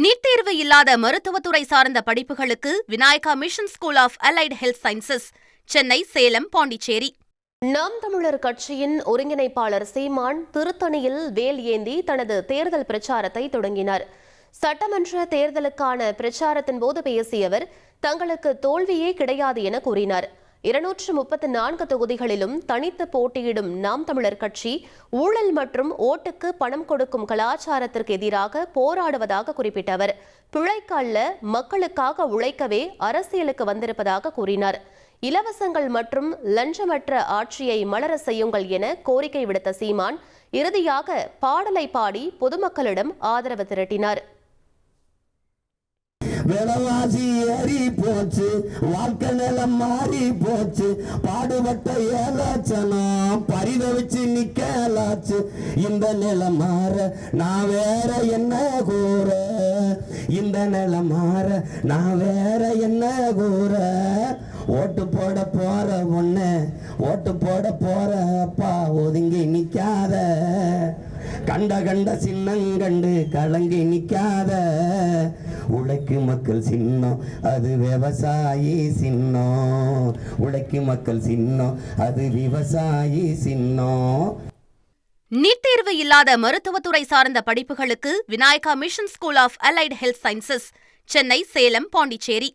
NEET தேர்வு இல்லாத மருத்துவத்துறை சார்ந்த படிப்புகளுக்கு Vinayaka mission school of allied health sciences, Chennai, Salem, Pondicherry. நாம் தமிழர் கட்சியின் ஒருங்கிணைப்பாளர் சீமான் திருத்தணியில் வேல் ஏந்தி தனது தேர்தல் பிரச்சாரத்தை தொடங்கினார். சட்டமன்ற தேர்தலுக்கான பிரச்சாரத்தின் போது பேசிய அவர், தங்களுக்கு தோல்வியே கிடையாது என கூறினார். 234 தொகுதிகளிலும் தனித்து போட்டியிடும் நாம் தமிழர் கட்சி ஊழல் மற்றும் ஓட்டுக்கு பணம் கொடுக்கும் கலாச்சாரத்திற்கு எதிராக போராடுவதாக குறிப்பிட்ட அவர், பிழைக்கு அல்ல மக்களுக்காக உழைக்கவே அரசியலுக்கு வந்திருப்பதாக கூறினார். இலவசங்கள் மற்றும் லஞ்சமற்ற ஆட்சியை மலர செய்யுங்கள் என கோரிக்கை விடுத்த சீமான் இறுதியாக பாடலை பாடி பொதுமக்களிடம் ஆதரவு திரட்டினார். விலவாசி ஏறி போச்சு, வாழ்க்கை நிலம் மாறி போச்சு, பாடுபட்ட ஏலாச்சனம் பரிதவிச்சு நிக்கலாச்சு. இந்த நிலம் மாற நான் வேற என்ன கூற, இந்த நிலம் மாற நான் வேற என்ன கூற. ஓட்டு போட போற பொண்ணு, ஓட்டு போட போற அப்பா ஒதுங்கி நிக்காத, கண்ட சின்னங்கண்டு கலங்கி நிக்காத. உழைக்கும் மக்கள் சின்னம் அது விவசாயி சின்னம், உழைக்கும் மக்கள் சின்னம் அது விவசாயி சின்னம். நீட் தேர்வு இல்லாத மருத்துவத்துறை சார்ந்த படிப்புகளுக்கு Vinayaka mission school of allied health sciences, Chennai, Salem, Pondicherry.